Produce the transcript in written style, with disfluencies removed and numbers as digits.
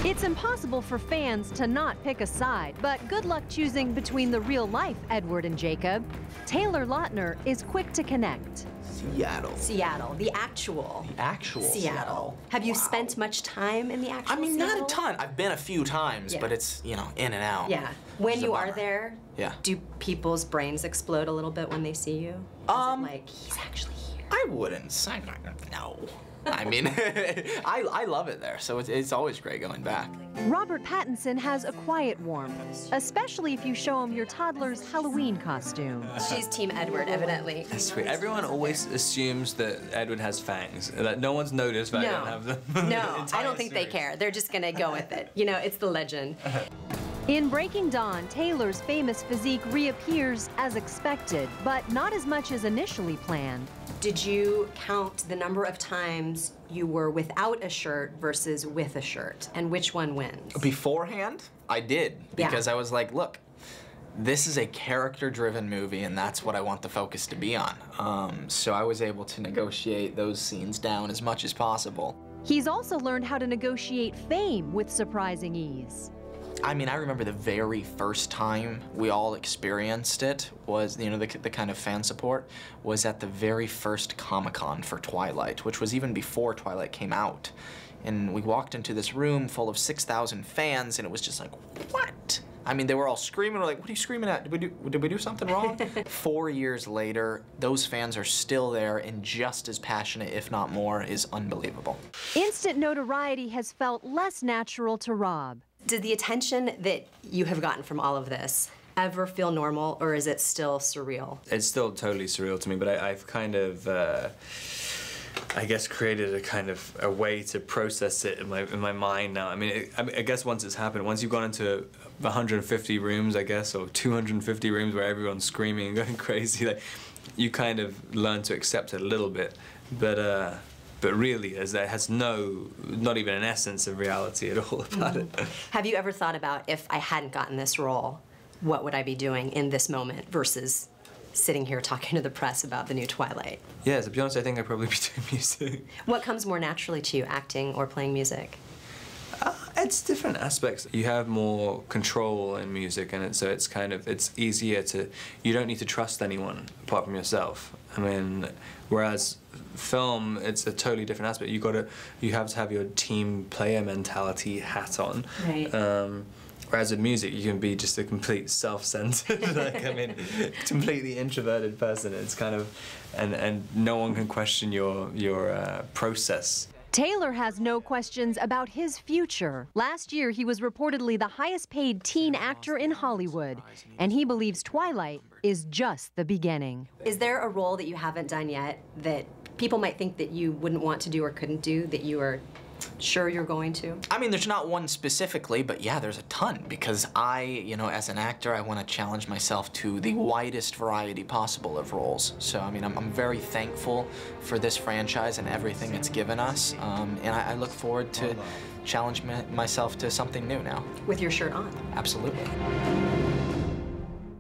It's impossible for fans to not pick a side, but good luck choosing between the real-life Edward and Jacob. Taylor Lautner is quick to connect. Seattle. Seattle, the actual. The actual Seattle. Have you spent much time in the actual Seattle? Not a ton. I've been a few times, but it's, you know, in and out. Yeah. When you are there, yeah, do people's brains explode a little bit when they see you? Is it like, he's actually here? I wouldn't say no. I mean, I love it there, so it's always great going back. Robert Pattinson has a quiet warmth, especially if you show him your toddler's Halloween costume. She's Team Edward, evidently. That's sweet. Everyone always assumes that Edward has fangs. That no one's noticed that I don't have them. No, I don't think they care. They're just gonna go with it. You know, it's the legend. In Breaking Dawn, Taylor's famous physique reappears as expected, but not as much as initially planned. Did you count the number of times you were without a shirt versus with a shirt, and which one wins? Beforehand, I did, because I was like, look, this is a character-driven movie, and that's what I want the focus to be on. So I was able to negotiate those scenes down as much as possible. He's also learned how to negotiate fame with surprising ease. I mean, I remember the very first time we all experienced it was, you know, the kind of fan support was at the very first Comic-Con for Twilight, which was even before Twilight came out. And we walked into this room full of 6,000 fans, and it was just like, what? I mean, they were all screaming. We're like, what are you screaming at? Did we do something wrong? 4 years later, those fans are still there and just as passionate, if not more, is unbelievable. Instant notoriety has felt less natural to Rob. Did the attention that you have gotten from all of this ever feel normal, or is it still surreal? It's still totally surreal to me, but I've kind of, I guess, created a kind of a way to process it in my mind now. I mean, I guess once it's happened, once you've gone into 150 rooms, I guess, or 250 rooms where everyone's screaming and going crazy, like, you kind of learn to accept it a little bit, but really, it has not even an essence of reality at all about it. Have you ever thought about, if I hadn't gotten this role, what would I be doing in this moment versus sitting here talking to the press about the new Twilight? Yeah, to be honest, I think I'd probably be doing music. What comes more naturally to you, acting or playing music? It's different aspects. You have more control in music, and so it's kind of, it's easier to, you don't need to trust anyone apart from yourself. I mean, whereas film, it's a totally different aspect. You have to have your team player mentality hat on. Right. Whereas with music, you can be just a complete self-centered, like, I mean, completely introverted person. It's kind of, and no one can question your process. Taylor has no questions about his future. Last year, he was reportedly the highest-paid teen actor in Hollywood, and he believes Twilight is just the beginning. Is there a role that you haven't done yet that people might think that you wouldn't want to do or couldn't do, that you are sure you're going to? I mean, there's not one specifically, but yeah, there's a ton, because you know, as an actor, I want to challenge myself to the widest variety possible of roles. So, I mean, I'm very thankful for this franchise and everything it's given us, and I look forward to challenge myself to something new now. With your shirt on. Absolutely.